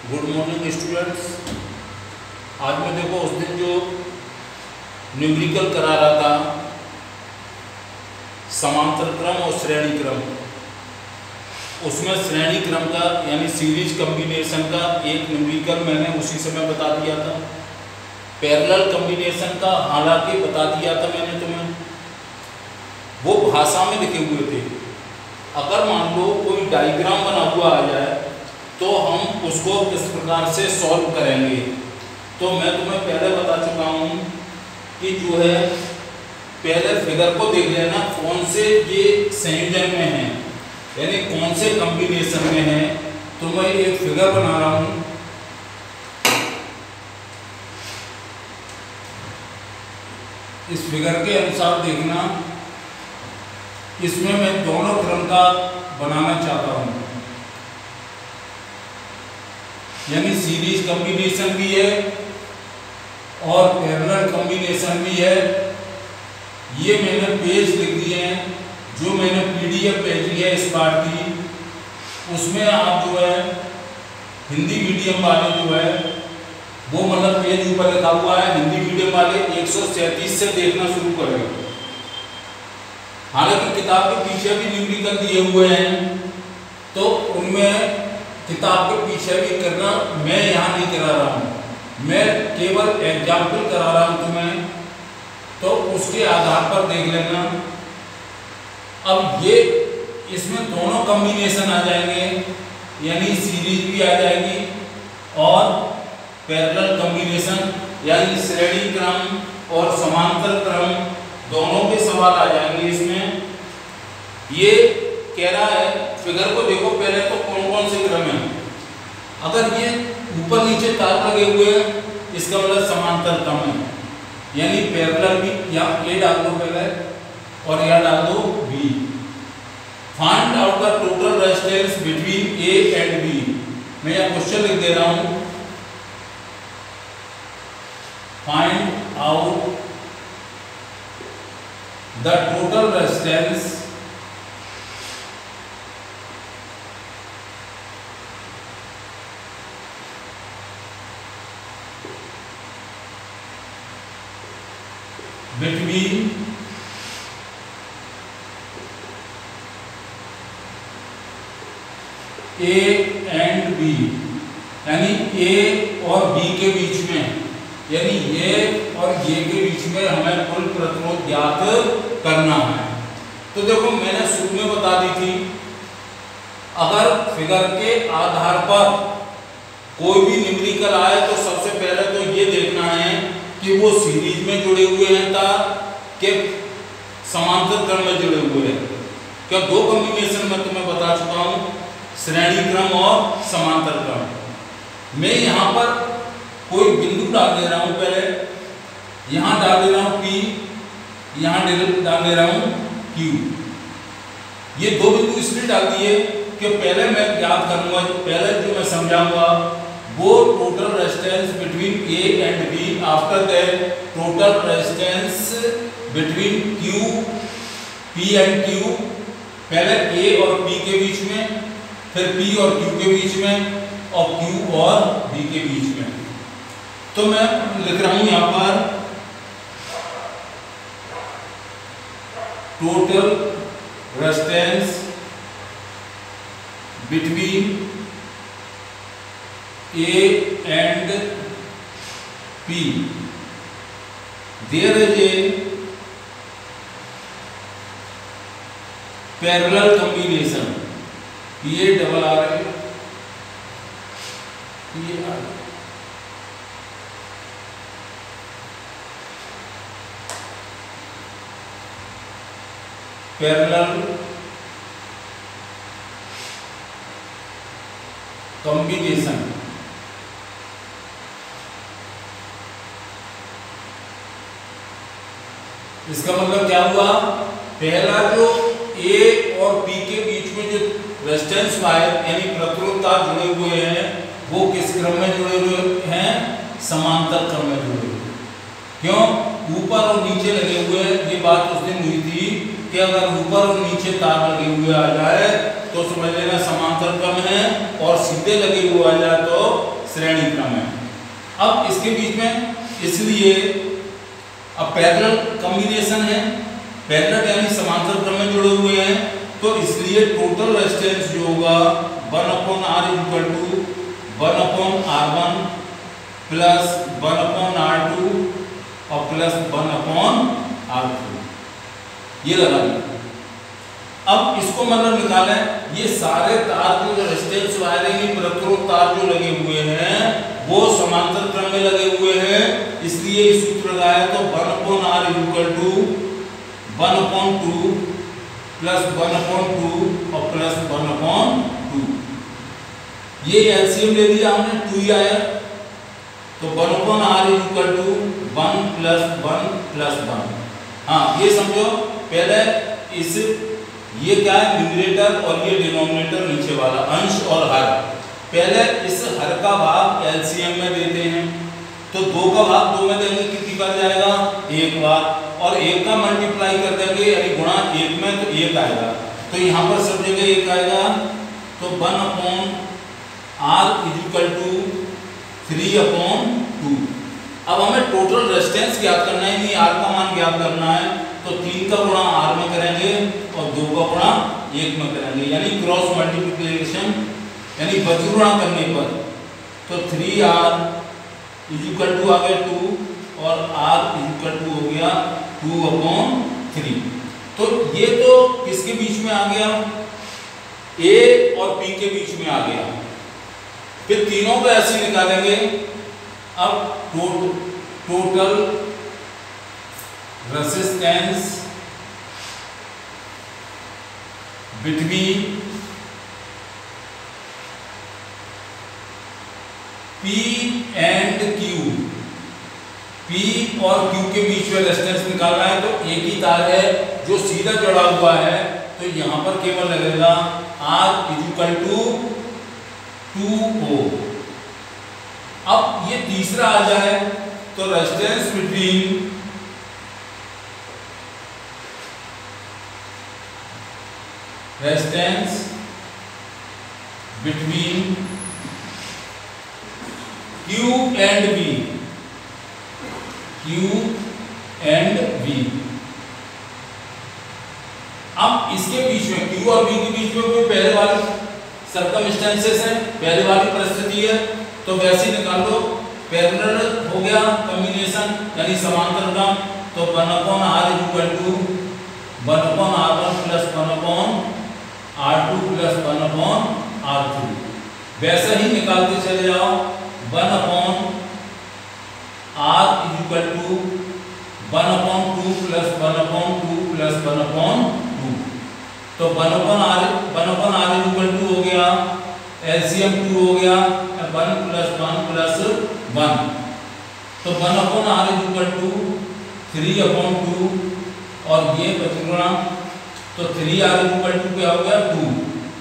Good morning students. आज मैं देखो उस दिन जो न्यूमेरिकल करा रहा था समांतर क्रम और श्रेणी क्रम, उसमें श्रेणी क्रम का यानी सीरीज कॉम्बिनेशन का एक न्यूमेरिकल मैंने उसी समय बता दिया था। पैरेलल कॉम्बिनेशन का हालांकि बता दिया था मैंने तुम्हें, वो भाषा में लिखे हुए थे। अगर मान लो कोई डायग्राम बना हुआ आ जाए तो हम उसको किस प्रकार से सॉल्व करेंगे। तो मैं तुम्हें पहले बता चुका हूँ कि जो है पहले फिगर को देख लेना कौन से ये संयोजन में है, यानी कौन से कॉम्बिनेशन में है। तो मैं एक फिगर बना रहा हूँ। इस फिगर के अनुसार देखना, इसमें मैं दोनों क्रम का बनाना चाहता हूँ, यानी सीरीज कॉम्बिनेशन भी है और पैरेलल कॉम्बिनेशन भी है। ये मैंने पेज लिख दिए हैं, जो मैंने पीडीएफ भेजी है इस पार्ट की, उसमें आप जो है हिंदी मीडियम वाले जो है वो मतलब पेज ऊपर लिखा हुआ है, हिंदी मीडियम वाले 137 से देखना शुरू करें। हालांकि किताब के पीछे भी न्यूमेरिकल दिए हुए हैं, तो उनमें किताब के पीछे भी करना मैं यहाँ नहीं करा रहा हूँ, मैं केवल एग्जाम्पल करा रहा हूँ तुम्हें, तो उसके आधार पर देख लेना। अब ये इसमें दोनों कॉम्बिनेशन आ जाएंगे, यानी सीरीज भी आ जाएगी और पैरेलल कॉम्बिनेशन यानी श्रेणी क्रम और समांतर क्रम दोनों के सवाल आ जाएंगे इसमें। ये कह रहा है फिगर को देखो पहले तो कौन कौन से क्रम है। अगर ये ऊपर नीचे तार लगे हुए हैं इसका मतलब समांतर क्रम है, यानी पैरेलल भी। यहाँ ए डाल दो पहले और यहाँ डाल दो B. Find out the total resistance between A and B. मैं यहाँ क्वेश्चन लिख दे रहा हूँ, find out the total resistance between A and B, यानी A और B के बीच में, यानी A और ये के बीच में हमें कुल प्रतिरोध ज्ञात करना है। तो देखो मैंने शुरू में बता दी थी, अगर फिगर के आधार पर कोई भी न्यूमेरिकल आए तो सबसे पहले तो ये देखना है कि वो सीरीज में जुड़े हुए हैं तार के समांतर क्रम में जुड़े हुए हैं। क्या दो कॉम्बिनेशन में तुम्हें बता चुका हूँ, श्रेणी क्रम और समांतर क्रम। मैं यहाँ पर कोई बिंदु डाल दे रहा हूँ, पहले यहाँ डाल दे रहा हूँ P, यहाँ डाल दे रहा हूँ Q। ये दो बिंदु इसलिए डाल दिए कि पहले मैं याद करूंगा, पहले जो मैं समझाऊंगा वो total resistance between A and B, after that total resistance between Q P and Q. पहले ए और पी के बीच में, फिर पी और क्यू के बीच में, और क्यू और बी के बीच में। तो मैं लिख रहा हूं यहां पर total resistance between A and P, there is a parallel combination, PARRL, parallel combination। इसका मतलब क्या हुआ, पहला जो A और B के बीच में जो रेजिस्टेंस वायर यानी प्रतिरोध तार जुड़े हुए हैं वो किस क्रम में जुड़े हुए हैं, समांतर क्रम में जुड़े हुए हैं। क्यों, ऊपर और नीचे लगे हुए हैं। ये बात उस दिन हुई थी कि अगर ऊपर और नीचे तार लगे हुए आ जाए तो समझ लेना समांतर क्रम है, और सीधे लगे हुए आ जाए तो श्रेणी क्रम है। अब इसके बीच में इसलिए अब पैरेलल कॉम्बिनेशन है, पैरेलल यानी समांतर क्रम में जुड़े हुए हैं, तो इसलिए टोटल रेजिस्टेंस जो होगा 1/R equal to 1/R1 plus 1/R2 और प्लस 1/R3 ये लगा लिया। अब इसको मतलब निकालें, ये सारे तार के जो रेजिस्टेंस वायरिंग प्रतिरोध तार जो लगे हुए हैं वो समांतर क्रम में लगे हुए हैं, इसलिए इस सूत्र लगाया तो 1/R इक्वल टू 1/2 प्लस 1/2 और प्लस 1/2। ये एलसीएम ले लिया हमने, 2 ही आया, तो 1/R equal to 1 plus 1 plus 1। हाँ ये समझो, पहले इस ये क्या है न्यूमरेटर और ये डिनोमिनेटर नीचे वाला अंश और हर, पहले इस हर का भाग एलसीएम में देते हैं, तो 2 का भाग 2 में देंगे कितनी बार जाएगा 1 बार, और 1 का मल्टीप्लाई कर देंगे यानी गुणा 1 में तो 1 आएगा, तो यहाँ पर सब जगह 1 आएगा, तो 1/R इक्वल टू 3/2। अब हमें टोटल रेजिस्टेंस ज्ञात करना है, नहीं R का मान ज्ञात करना है, तो 3 का गुणा R में करेंगे और 2 का गुणा 1 में करेंगे, यानी क्रॉस मल्टीप्लिकेशन यानी बजुगुणा करने पर, तो 3R इक्वल टू आ गया 2 और R इक्वल टू हो गया 2/3। तो ये तो किसके बीच में आ गया, A और P के बीच में आ गया। फिर तीनों को ऐसे निकालेंगे। अब total resistance between P and Q, P और Q के बीच में रेजिस्टेंस निकालना है, तो एक ही तार है जो सीधा जुड़ा हुआ है, तो यहां पर केवल लगेगा R इक्वल टू 2 ओम। अब ये तीसरा आ जाए तो resistance between Q and V, अब इसके बीच में Q और V के बीच में कोई पहले वाली सर्कमस्टेंसेस है, पहले वाली परिस्थिति है, तो वैसे निकाल लो। पैरेलल हो गया कॉम्बिनेशन यानी समांतर क्रम, तो 1/R equal to 1/R1 plus 1/R2 plus 1/R3। वैसे ही निकालते चले जाओ, 1/R equal to 1/2 plus 1/2 plus 1/2, तो 1/R इक्वल टू हो गया एलसीएम 2 हो गया 1 प्लस 1 प्लस 1, तो 1/R इक्वल टू 3/2 और ये बचुगुणा, तो 3R इक्वल टू क्या हो गया 2,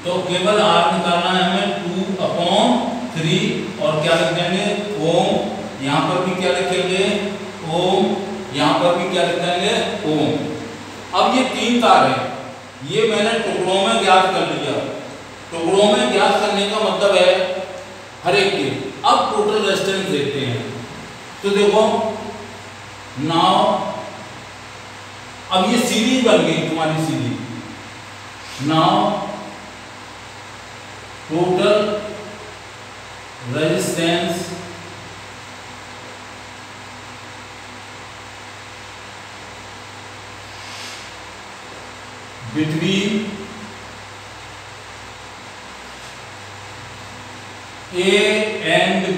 तो केवल R निकालना है हमें 2/3 और क्या लिख देंगे ओम, यहाँ पर भी क्या लिखेंगे ओम, यहाँ पर भी क्या लिख देंगे ओम। अब ये 3 तार है, ये मैंने टुकड़ों में ज्ञात कर लिया। टुकड़ों में ज्ञात करने का मतलब है हर एक के। अब टोटल रेजिस्टेंस देखते हैं, तो देखो नाउ अब ये सीरीज बन गई तुम्हारी series. Now total resistance between A and B,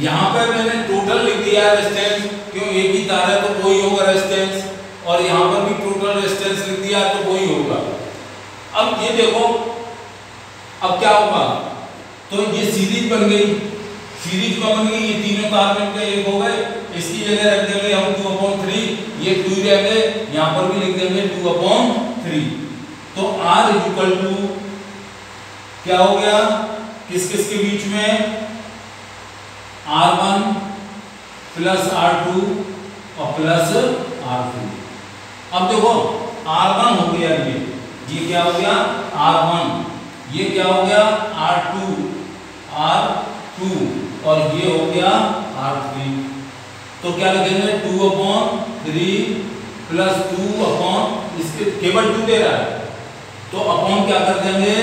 यहां पर मैंने टोटल लिख दिया रेजिस्टेंस, क्यों एक ही तार है तो वही होगा रेजिस्टेंस, और यहां पर भी टोटल रेजिस्टेंस लिख दिया तो वही होगा। अब ये देखो अब क्या होगा, तो ये सीरीज बन गई, सीरीज कौन बन गई, ये तीनों तार मिलकर एक हो गए, इसकी जगह रख देंगे हम 2/3, ये 2 रहेंगे, यहां पर भी लिख देंगे 2/3, तो R इक्वल टू क्या हो गया किस किस के बीच में R1 प्लस R2 और प्लस R3, अब देखो R1 हो गया, ये क्या हो गया R1, ये क्या हो गया R2 और ये हो गया R3। तो क्या लिखेंगे 2/3 प्लस 2 इसके केवल 2 दे रहा है तो अपॉन क्या कर देंगे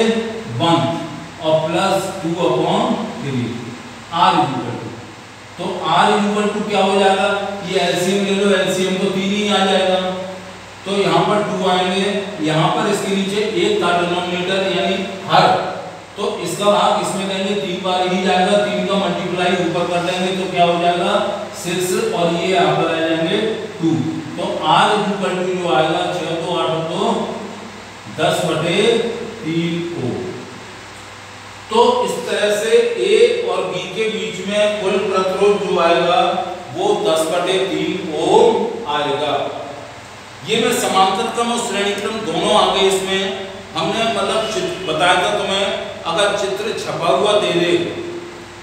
1 और प्लस 2/3 R इक्वल टू, तो R इक्वल टू क्या हो जाएगा, ये एलसीएम ले लो, एलसीएम तो 3 ही आ जाएगा, तो यहाँ पर 2 आएंगे, यहाँ पर इसके नीचे 1 था डिनोमिनेटर यानी हर, तो इसका भाग इसमें देंगे 3 बार ही जाएगा, 3 का मल्टीप्लाई ऊपर कर देंगे तो क्या हो जाएगा 6 और ये यहाँ पर आ जाएंगे 2, तो R इक्वल टू जो आएगा 6 तो 8 तो 10/3 ओम। तो इस तरह से A और B के बीच में कुल प्रतिरोध जो आएगा वो 10/3 ओम आएगा। ये मैं समांतर क्रम और श्रेणी क्रम दोनों आ गए इसमें। हमने मतलब बताया था तुम्हें, अगर चित्र छपा हुआ दे दे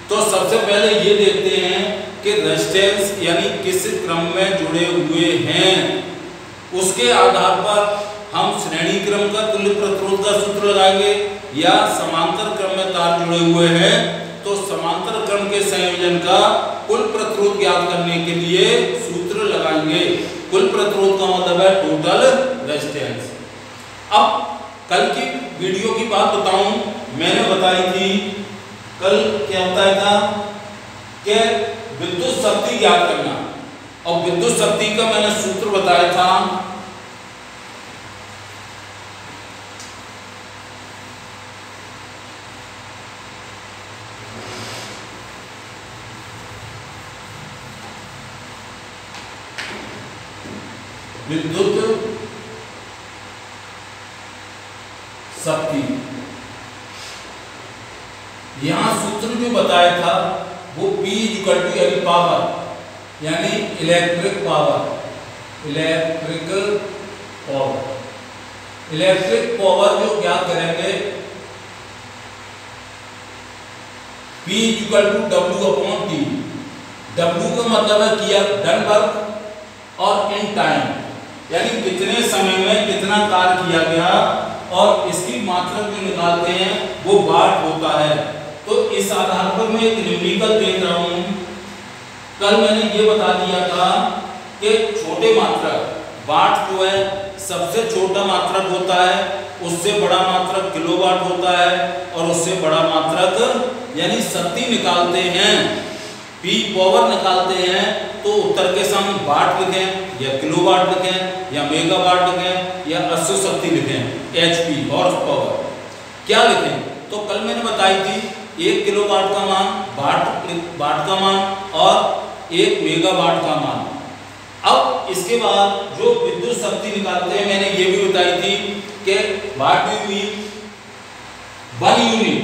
तो सबसे पहले ये देखते हैं कि रेजिस्टेंस यानी किस क्रम में जुड़े हुए हैं, उसके आधार पर हम श्रेणी क्रम का तुल्य प्रतिरोध का सूत्र लगाएंगे, या समांतर क्रम में तार जुड़े हुए हैं तो समांतर क्रम के संयोजन का कुल प्रतिरोध ज्ञात करने के लिए सूत्र लगाएंगे। कुल प्रतिरोध का मतलब है टोटल रेजिस्टेंस। अब कल की वीडियो की बात बताऊं, मैंने बताई थी कल क्या बताया था कि विद्युत शक्ति ज्ञात करना, और विद्युत शक्ति का मैंने सूत्र बताया था विद्युत शक्ति। यहां सूत्र जो बताया था वो P इक्वल टू यानी पावर यानी इलेक्ट्रिक पावर, इलेक्ट्रिक पावर जो ज्ञात करेंगे P equal to W/T। W का मतलब है किया डन वर्क और इन टाइम यानी कितने समय में कितना कार्य किया गया, और इसकी मात्रा जो निकालते हैं वो वाट होता है। तो इस आधार पर मैं एक न्यूमेरिकल देख रहा हूं। कल मैंने ये बता दिया था कि छोटे मात्रक वाट जो है सबसे छोटा मात्रक होता है, उससे बड़ा मात्रक किलोवाट होता है, और उससे बड़ा मात्रक यानी शक्ति निकालते हैं, P पावर निकालते हैं तो उत्तर के सामने वाट लिखें या किलोवाट लिखें या मेगावाट लिखें या अश्व शक्ति लिखें, HP हॉर्स पावर क्या लिखें। तो कल मैंने बताई थी 1 किलोवाट का मान, वाट का मान और 1 मेगावाट का मान। अब इसके बाद जो विद्युत शक्ति निकालते हैं मैंने ये भी बताई थी कि वाट यूनिट 1 यूनिट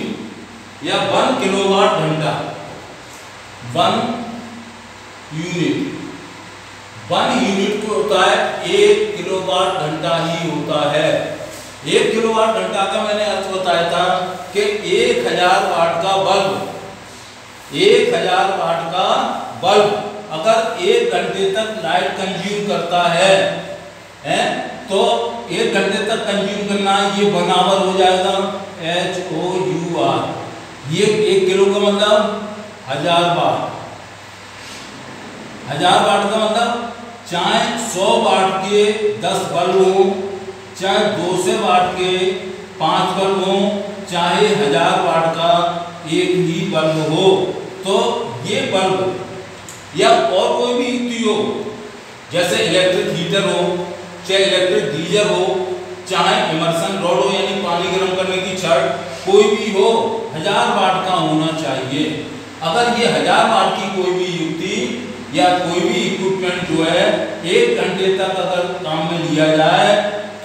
या 1 किलोवाट घंटा, 1 यूनिट को होता है 1 किलोवाट घंटा ही होता है। 1 किलोवाट घंटा का मैंने अर्थ बताया था कि 1000 वाट का बल्ब, 1000 वाट का बल्ब अगर 1 घंटे तक लाइट कंज्यूम करता है तो 1 घंटे तक कंज्यूम करना, ये 1 आवर हो जाएगा HOUR। ये 1 किलो का मतलब 1000 वाट, 1000 वाट का मतलब चाहे 100 वाट के 10 बल्ब हो, चाहे 200 वाट के 5 बल्ब हो, चाहे 1000 वाट का 1 ही बल्ब हो, तो ये बल्ब या और कोई भी युक्ति हो, जैसे इलेक्ट्रिक हीटर हो, चाहे इलेक्ट्रिक गीजर हो, चाहे इमर्सन रॉड हो यानी पानी गर्म करने की छड़, कोई भी हो 1000 वाट का होना चाहिए। अगर ये 1000 वाट की कोई भी युक्ति या कोई भी इक्विपमेंट जो है 1 घंटे तक अगर काम में लिया जाए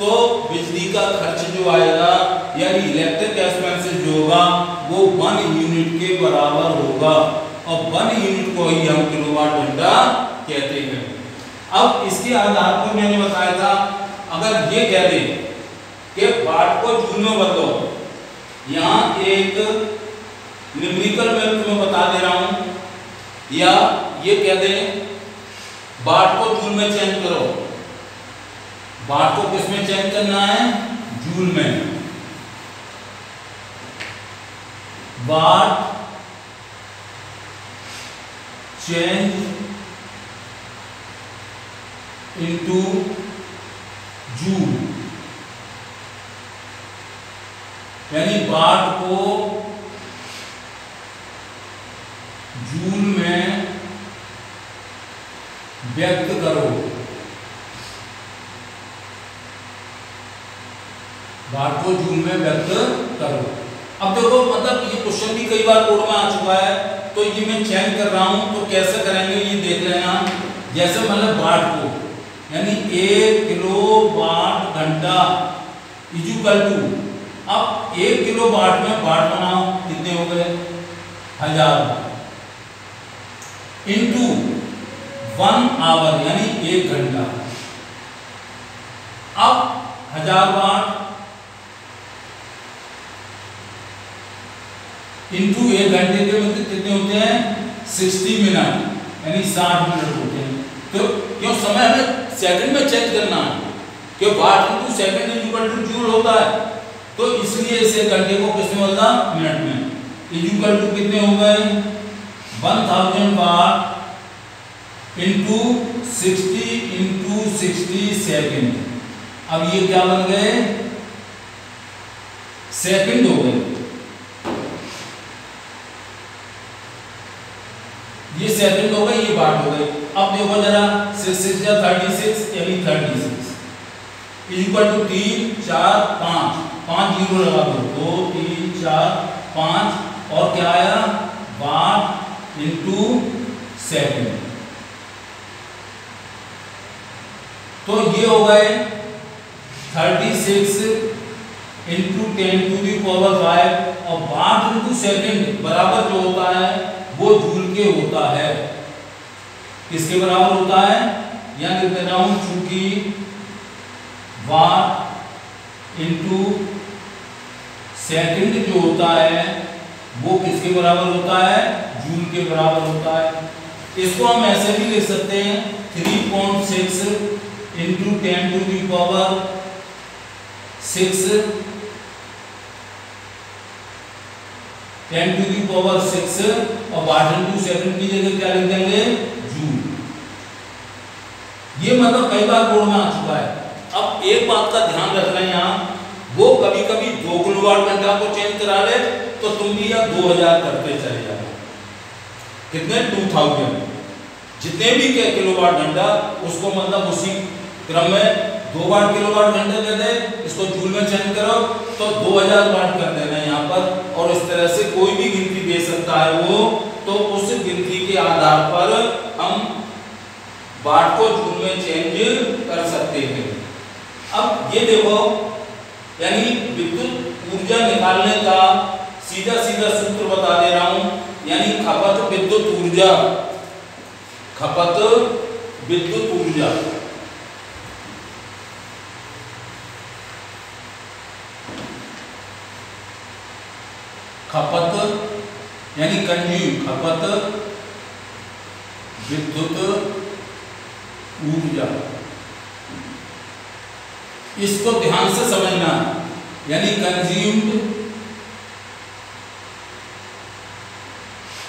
तो बिजली का खर्च जो आएगा यानी इलेक्ट्रिक एक्सपेंसेस जो होगा वो 1 यूनिट के बराबर होगा, और 1 यूनिट को ही हम किलोवाट घंटा कहते हैं। अब इसके आधार पर मैंने बताया था अगर ये कह दे कि वाट को जूल में बदलो, यहाँ एक न्यूमेरिकल में तुम्हें बता दे रहा हूं, या ये कह दें वाट को जूल में चेंज करो, वाट को किस में चेंज करना है? जूल में। वाट चेंज इनटू जूल, यानी वाट को जूल में व्यक्त करो। वाट को जूल में व्यक्त करो। अब देखो, मतलब ये क्वेश्चन भी कई बार बोर्ड में आ चुका है, तो ये मैं चेंज कर रहा हूं, तो कैसे करेंगे ये देख लेना। जैसे मतलब वाट को, यानी 1 किलो वाट घंटा इक्वल टू, अब 1 किलो वाट में वाट बनाओ, कितने हो गए? 1000 वाट, इनटू 1 आवर यानी 1 घंटा। अब 1000 वाट इनटू 1 घंटे के मतलब कितने होते हैं? 60 मिनट, यानी 60 मिनट होते हैं। तो क्यों समय हमें सेकंड में चेंज करना है, क्यों watt into second equal to joule होता है, तो इसलिए इसे घंटे को किस में बदला? मिनट में। इक्वल टू कितने हो गए? 1000 वाट इनटू 60 सेकंड। अब ये क्या बन गए? सेकंड हो गए। ये सेकंड हो गए, ये वाट हो गए। अब देखो जरा, 6 या 36 यानी 36 इक्वल टू 3 4 5 5 जीरो लगा दो, 2 3 4 5 और क्या आया? वाट इनटू सेकंड। तो ये हो गए 36 इंटू 10 टू दी पावर 5, और वाट इनटू सेकंड बराबर जो होता है वो जूल के होता है। किसके बराबर होता है? यहां लिख दे रहा हूं, चूंकि वाट इनटू सेकंड जो होता है वो किसके बराबर होता है? जूल के बराबर होता है। इसको हम ऐसे भी लिख सकते हैं, 3.6 into 10 to the power 6 10 to the power 6 और वाट इनटू सेकंड की जगह क्या लिख देंगे? जूल। ये मतलब कई बार बोर्ड में आ चुका है। अब एक बात का ध्यान रख रहे हैं यहाँ, वो कभी कभी 2 किलोवाट घंटा को चेंज करा ले, तो तुम भी या 2000 करते चले जाओ। कितने? 2000। जितने भी किलोवाट घंटा उसको मतलब उसी क्रम में 2 वाट किलोवाट घंटे दे दे, इसको जूल में चेंज करो तो 2000 वाट कर देना यहाँ पर। और इस तरह से कोई भी गिनती दे सकता है वो, तो उस गिनती के आधार पर हम वाट को जूल में चेंज कर सकते हैं। अब ये देखो, यानी विद्युत ऊर्जा निकालने का सीधा सीधा सूत्र बता दे रहा हूं, यानी खपत विद्युत ऊर्जा, खपत विद्युत ऊर्जा खपत यानी कंज्यूम, खपत विद्युत ऊर्जा, इसको ध्यान से समझना, यानी कंज्यूम्ड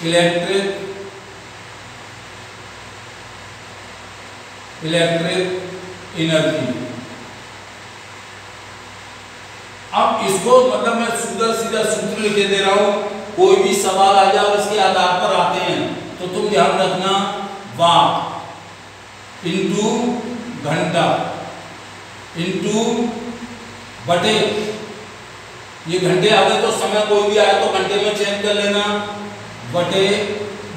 इलेक्ट्रिक एनर्जी। अब इसको मतलब मैं सीधा सीधा सूत्र लिखे दे रहा हूं, कोई भी सवाल आ जाए और इसके आधार पर आते हैं तो तुम ध्यान रखना, वाट इंटू घंटा इंटू बटे, ये घंटे आ गए तो समय कोई भी आया तो घंटे में चेंज कर लेना, बटे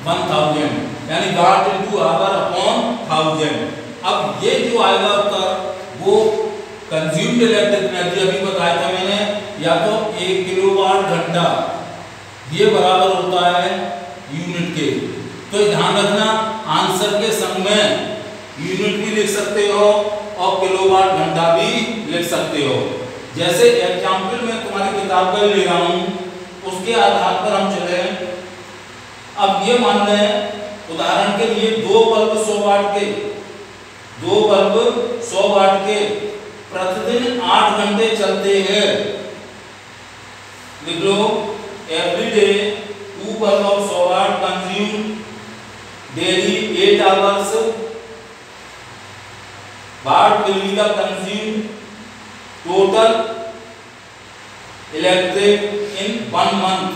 1000, यानी वाट इंटू आवर अपॉन 1000। अब ये जो आएगा उत्तर वो कंज्यूम्ड इलेक्ट्रिक एनर्जी अभी बताया था मैंने, या तो 1 किलोवाट घंटा, ये बराबर होता है यूनिट के। तो ध्यान रखना, आंसर के संग में यूनिट भी लिख सकते हो और किलोवाट घंटा भी लिख सकते हो। जैसे एग्जाम्पल में तुम्हारी किताब का ले रहा हूं, उसके आधार पर हम चले। अब ये मान रहे हैं उदाहरण के लिए 2 बल्ब 100 वाट के, 2 बल्ब 100 वाट के प्रतिदिन 8 घंटे चलते हैं, लिख लो every day 2 bulb of 100 watt consume daily 8 hours, watt will be the consume total electric in 1 month,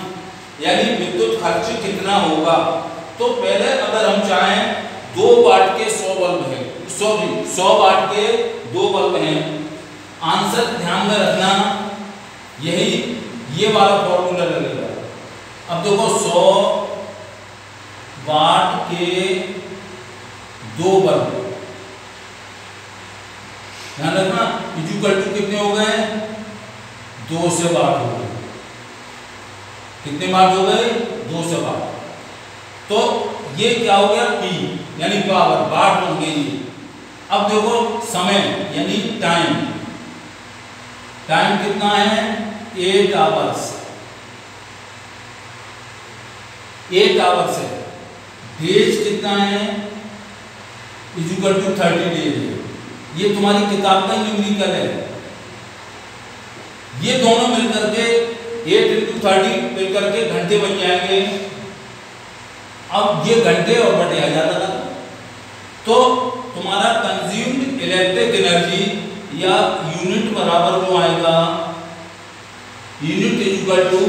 यानी विद्युत खर्च कितना होगा। तो पहले अगर हम चाहें 2 वाट के 100 बल्ब है, 100 वाट के 2 बल्ब हैं, आंसर ध्यान में रखना यही ये वाला फॉर्मूला लगेगा। अब देखो 100 वाट के 2 बल्ब, ध्यान रखना इक्वल टू कितने हो गए, 2 से वाट हो गए, कितने वाट हो गए, 2 से वाट। तो ये क्या हो गया P यानी पावर, वाट बन गई। अब देखो समय यानी टाइम, टाइम कितना है 8 आवर्स, 8 आवर्स है। डेज कितना है इक्वल टू 30 डेज है। ये तुम्हारी किताब का न्यूमेरिकल है, ये दोनों मिलकर के 8 × 30 मिलकर के घंटे बन जाएंगे। अब ये घंटे और बटे आ जाता था, तो तुम्हारा कंज्यूम्ड इलेक्ट्रिक एनर्जी या यूनिट बराबर जो आएगा, यूनिट इक्वल टू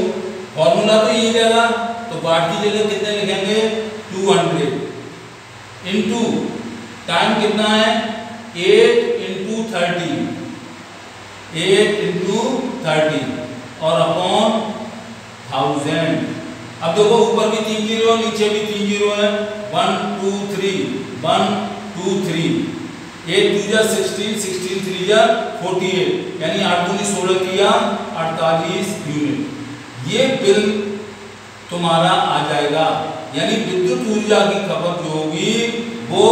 फॉर्मूला तो यही रहेगा, तो वाट की जगह कितने लिखेंगे 200 इनटू टाइम कितना है 8 × 30, 8 × 30 और अपॉन 1000। अब देखो ऊपर भी 3 जीरो है, नीचे भी 3 जीरो है, 1 2 3 1 2 3, 8 2 जा 16, 16 3 जा 48, यानी 8 दूनी 16 किया 48 यूनिट। ये बिल तुम्हारा आ जाएगा, यानी विद्युत ऊर्जा की खपत जो होगी वो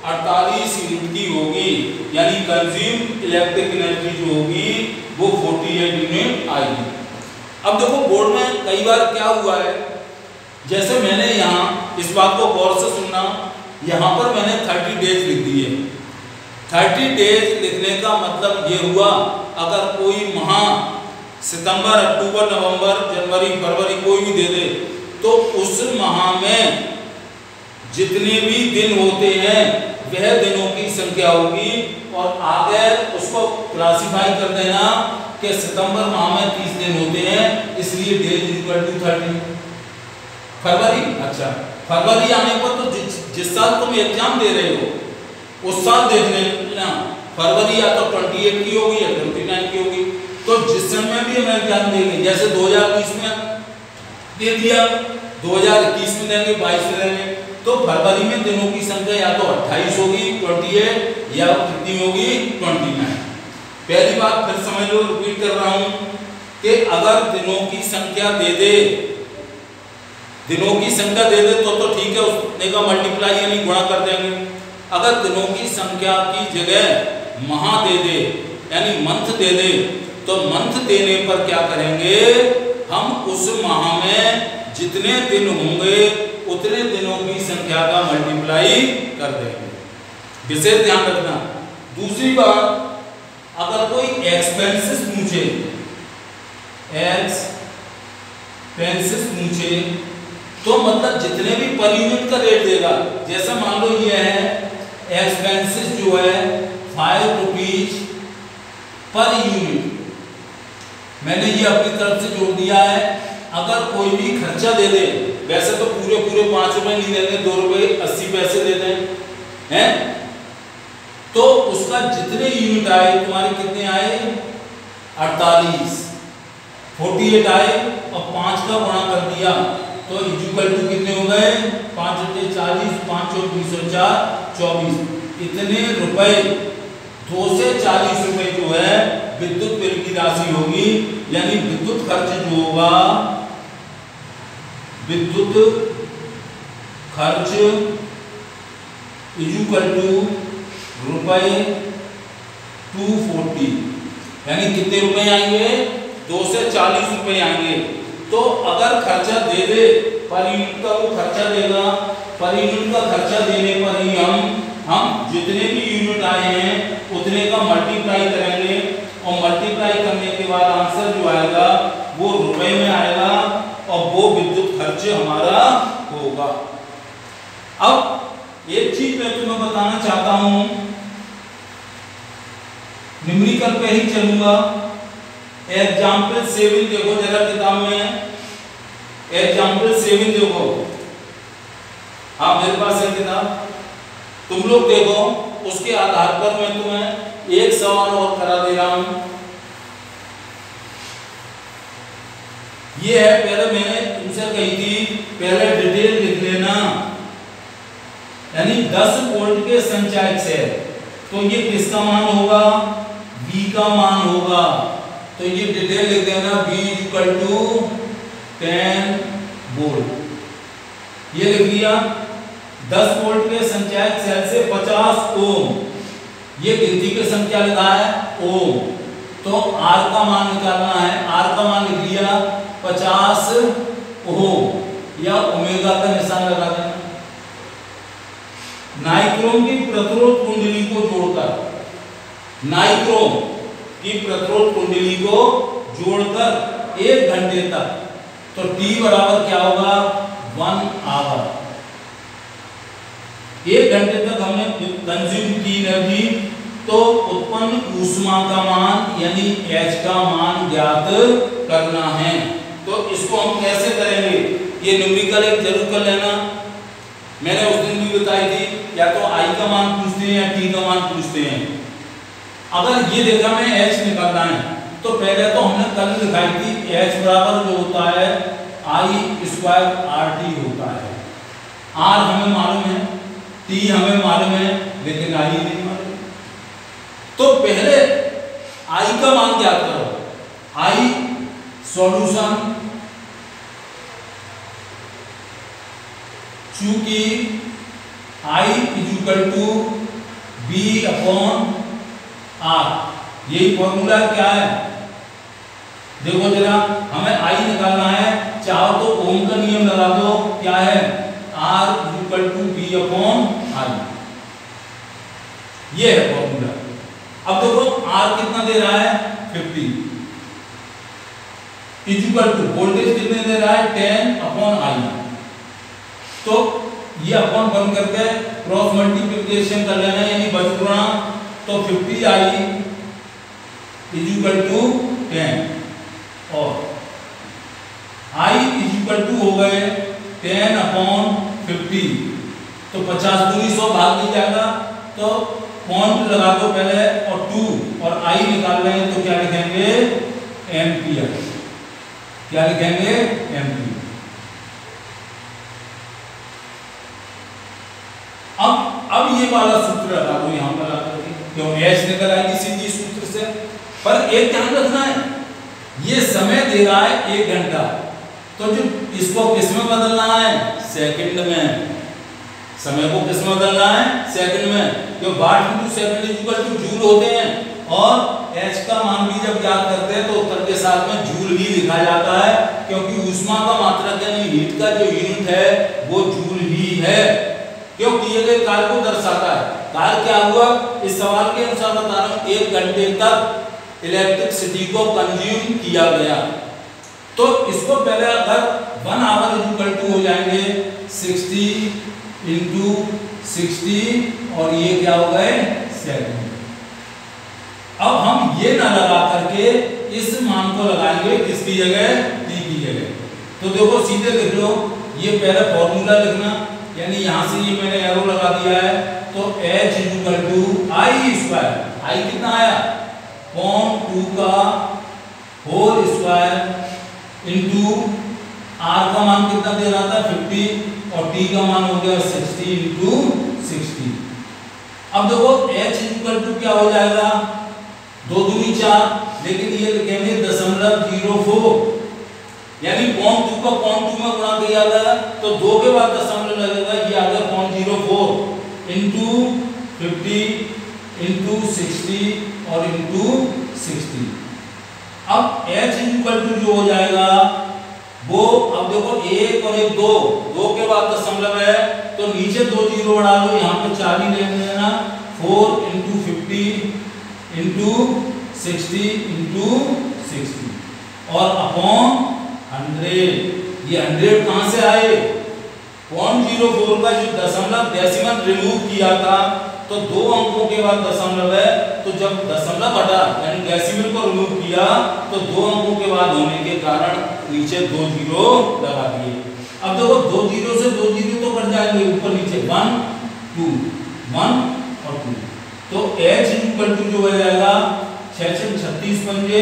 48 यूनिट की होगी, यानी कंज्यूम इलेक्ट्रिक एनर्जी जो होगी वो 48 यूनिट आएगी। अब देखो बोर्ड में कई बार क्या हुआ है, जैसे मैंने यहाँ इस बात को गौर से सुनना, यहाँ पर मैंने 30 डेज लिख दिए। 30 डेज लिखने का मतलब ये हुआ अगर कोई माह सितंबर, अक्टूबर, नवंबर, जनवरी, फरवरी कोई भी दे दे, तो उस माह में जितने भी दिन होते हैं वह दिनों की संख्या होगी, और आगे उसको क्लासिफाई कर देना कि सितंबर माह में 30 दिन होते हैं, इसलिए डेज इक्वल टू 30। फरवरी, अच्छा फरवरी आने पर तो जिस साल तुम एग्जाम दे रहे हो उस साल देख लेना, फरवरी या तो 28 की होगी या 29 की होगी। तो जिस समय भी हम एग्जाम देंगे, जैसे 2020 में दे दिया, 2021 में देंगे, 22 में देंगे, तो फरवरी में दिनों की संख्या या तो 28 होगी, 28 या कितनी होगी 29। पहली बात फिर समझ लो, रिपीट कर रहा हूं कि अगर दिनों की संख्या दे दे, दिनों की संख्या दे दे तो ठीक है, उसने का मल्टीप्लाई यानी गुणा कर देंगे। अगर दिनों की संख्या की जगह माह दे दे यानी मंथ दे दे, तो मंथ देने पर क्या करेंगे, हम उस माह में जितने दिन होंगे उतने दिनों की संख्या का मल्टीप्लाई कर देंगे, विशेष ध्यान रखना। दूसरी बात, अगर कोई एक्सपेंसेस पूछे, एक्सपेंसेस पूछे तो मतलब जितने भी पर यूनिट का रेट देगा, जैसा मान लो ये है एक्सपेंसेस जो है 5 रुपीज पर यूनिट, मैंने ये अपनी तरफ से जोड़ दिया है। अगर कोई भी खर्चा दे दे, वैसे तो पूरे 5 रुपए नहीं देंगे, 2 रुपए 80 पैसे देते हैं, तो उसका जितने यूनिट आए तुम्हारे कितने आए 48, 48 आए और 5 का गुणा कर दिया तो इक्वल टू कितने हो गए 5 × 40, 5 × 204, 24। इतने रुपए 2 से 40 रुपए जो है विद्युत बिल की राशि होगी, यानी विद्युत खर्च जो होगा, विद्युत खर्च इक्वल टू रुपए 240, यानी कितने रुपए आएंगे 2 से 40 रुपए आएंगे। तो अगर खर्चा दे दे, पर यूनिट का वो खर्चा देगा, पर यूनिट का खर्चा देने पर ही हम जितने भी यूनिट आए हैं उतने का मल्टीप्लाई करेंगे और मल्टीप्लाई करने के बाद आंसर जो आएगा वो रुपए में आएगा और वो विद्युत खर्च हमारा होगा। अब एक चीज मैं तुम्हें बताना चाहता हूं, न्यूमेरिकल पे ही चलूंगा। एग्जाम्पल 7 देखो जरा किताब में, एग्जाम्पल 7 देखो। हाँ मेरे पास है किताब, तुम लोग देखो। उसके आधार पर मैं तुम्हें एक सवाल और करा दे रहा हूं। ये है, पहले मैंने तुमसे कही थी पहले डिटेल लिख लेना, यानी 10 वोल्ट के संचायक से तो ये किसका मान होगा, V का मान होगा। तो ये डिटेल लिख देना, V = 10 वोल्ट। ये लिख लिया। 10 वोल्ट के संचायक सेल से 50 ओम, ये गिनती के संख्या लिखा है ओम, तो R का मान निकालना है। R का मान लिख लिया 50 ओम या ओमेगा का निशान लगा देना। नाइक्रोम की प्रतिरोध कुंडली को जोड़कर, नाइक्रोम की प्रतिरोध कुंडली को जोड़कर 1 घंटे तक, तो T बराबर क्या होगा, 1 आवर। 1 घंटे तक हमने कंज्यूम की एनर्जी, तो उत्पन्न ऊष्मा का मान यानी H का मान ज्ञात करना है। तो इसको हम कैसे करेंगे, ये न्यूमेरिकल एक जरूर कर लेना। मैंने उस दिन भी बताई थी, या तो I का मान पूछते हैं या T का मान पूछते हैं। अगर ये देखा मैं H निकालना है, तो पहले तो हमने कल दिखाई थी H बराबर जो होता है I² RT होता है। R हमें मालूम है, T हमें मालूम है, लेकिन I नहीं मालूम। तो पहले I का मान ज्ञात करो। I सॉल्यूशन, चूंकि I = B/R, यही फॉर्मूला क्या है, देखो जरा। हमें I निकालना है, चाहो तो ओम का नियम लगा दो, क्या है, R = B/I, ये है फॉर्मूला। अब देखो R कितना दे रहा है, 50, वोल्टेज कितने दे रहा है, 10/I। तो ये अपन बन करके क्रॉस मल्टीप्लिकेशन कर लेना, यानी बचगुणा। तो 50I = 10 और I = हो गए 10/50, तो 50 दूनी 100 भाग दी जाएगा। तो पॉइंट लगा दो पहले और 2, और I निकाल रहे हैं तो क्या लिखेंगे, एम्पियर। क्या लिखेंगे, एम्पियर। अब ये वाला सूत्र लगा दो यहां पर लगा दो, क्यों H निकल आएगी सीधी सूत्र से। पर एक ध्यान रखना है, ये समय दे रहा है 1 घंटा, तो जो इसको किस में बदलना है, सेकंड में। समय को किस में बदलना है, सेकंड में। जो वाट/सेकंड = जूल होते हैं, और H का मान भी जब ज्ञात करते हैं तो उत्तर के साथ में जूल ही लिखा जाता है, क्योंकि ऊष्मा का मात्रक यानी हीट का जो यूनिट है वो जूल ही है, क्यों किए गए कार्य को दर्शाता है। कार्य क्या हुआ, इस सवाल के अनुसार बता रहा हूं, 1 घंटे तक इलेक्ट्रिसिटी को कंज्यूम किया गया। तो इसको पहले अगर 1 आवर = हो जाएंगे 60 × 60, और ये क्या हो गए, सेकंड। अब हम ये ना लगा करके इस मान को लगाएंगे किसकी जगह, T की जगह। तो देखो सीधे लिख लो, ये पहले फॉर्मूला लिखना, यानी यहां से ये मैंने एरो लगा दिया है। तो H = I², I कितना आया, 0.2 का होल स्क्वायर इंटू R का मान कितना दे रहा था, 50, और T का मान हो गया 60 × 60। अब देखो H = क्या हो जाएगा, 2 दूनी 4, लेकिन ये लिखेंगे 0.04, यानी 0.2 का 0.2 में गुणा किया गया, तो 2 के बाद दशमलव लगेगा, ये आ गया 0.04 × 50 × 60 और × 60। अब H = जो हो जाएगा वो, अब देखो 1 और 1 2 के बाद दशमलव है, तो नीचे 2 जीरो बढ़ा लो, यहाँ पे 4 ही ले लेना, 4 × 50 इंटू 60 इंटू 60 और अपॉन 100। ये 100 कहां से आए? 0.04 का जो दशमलव डेसिमल रिमूव किया था, तो 2 अंकों के बाद दशमलव है, तो जब दशमलव हटा यानी डेसिमल को रिमूव किया तो 2 अंकों के बाद होने के कारण नीचे 2 जीरो लगा दिए। अब देखो 2 जीरो से 2 जीरो तो कट जाएंगे, ऊपर नीचे 1 2 1 और 2, तो h इक्वल टू जो हो जाएगा 6 36 पंजे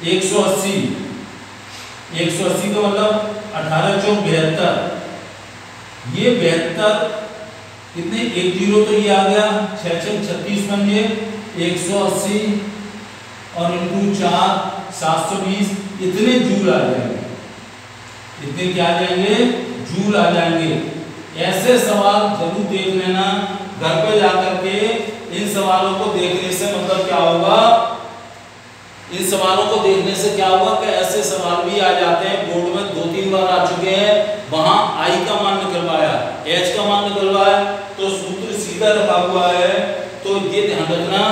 180। 180 का मतलब 18 चौक 72। ये 72 कितने? 1 जीरो तो ये आ गया 6 36 पंजे 180 और इंटू 4 720। इतने जूल आ जाएंगे। इतने क्या आ जाएंगे? जूल आ जाएंगे। ऐसे सवाल जरूर देख लेना घर पे जाकर के। इन सवालों को देखने से मतलब क्या होगा? इन सवालों को देखने से क्या होगा कि ऐसे सवाल भी आ जाते हैं, बोर्ड में 2-3 बार आ चुके हैं। वहां आई का मान निकलवाया, एच का मान निकलवाया, तो सूत्र सीधा रखा हुआ है। तो ये ध्यान रखना,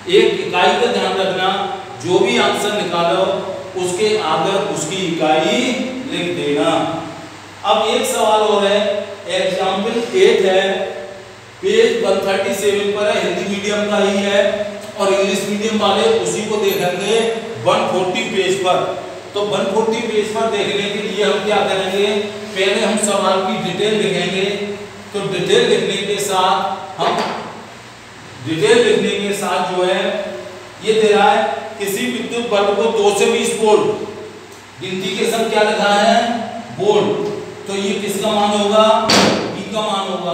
एक इकाई का ध्यान रखना, जो भी आंसर निकालो उसके आगे उसकी इकाई लिख देना। अब एक सवाल और है, एग्जाम्पल 8 है, पेज 137 पर है, हिंदी मीडियम का ही है और इंग्लिश मीडियम वाले उसी को देखेंगे 140 पेज पर। तो 140 पेज पर देखने के लिए हम क्या करेंगे? पहले हम सवाल की डिटेल लिखेंगे। तो डिटेल लिखने के साथ जो है ये दे रहा है किसी विद्युत बल्ब को 2 से 20 वोल्ट, गिनती के संग क्या लिखा है? वोल्ट। तो ये किसका मान होगा? बी का मान होगा।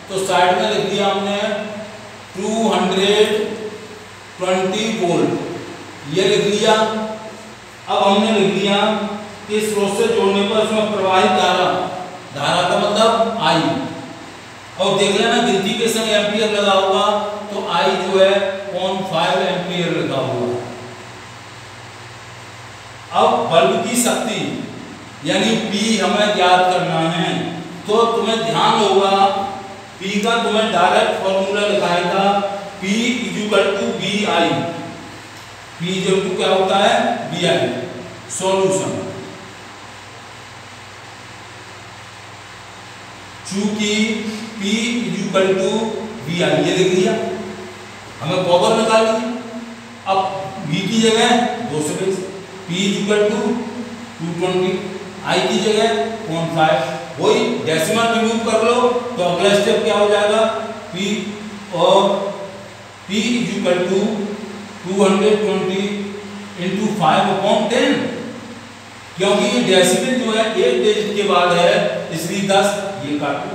तो साइड में लिख दिया हमने 220 वोल्ट, ये लिख लिया। अब हमने लिख दिया कि स्रोत से जोड़ने पर उसमें प्रवाहित धारा का मतलब आई। और देख लेना गिनती के संग एम्पियर लगा हुआ, तो आई जो है 0.5 एम्पियर लगा हुआ। अब बल्ब की शक्ति यानी P हमें ज्ञात करना है। तो तुम्हें ध्यान होगा P का तुम्हें डायरेक्ट फॉर्मूला लिखाया था, P equal to BI। P equal to क्या होता है? BI। सॉल्यूशन, चूंकि P इक्वल टू BI ये लिख लिया, हमें पावर निकालनी। अब V की जगह 2 से 20, P इक्वल टू 220, I की जगह 0.5, वही डेसिमल रिमूव कर लो तो अगला स्टेप क्या हो जाएगा? P और P इक्वल टू 220 इंटू 5/10, क्योंकि ये डेसिमल जो है 1 डिजिट के बाद है इसलिए 10 ये काटो।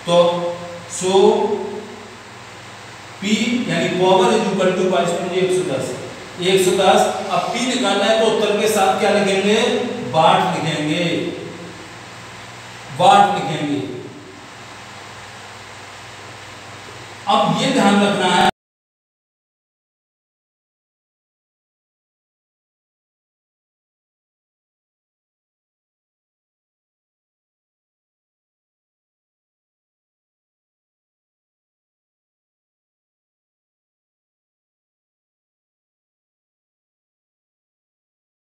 तो सो P यानी पावर इक्वल टू 110। 110। अब P निकालना है तो उत्तर के साथ क्या लिखेंगे? वाट लिखेंगे, वाट लिखेंगे। अब ये ध्यान रखना है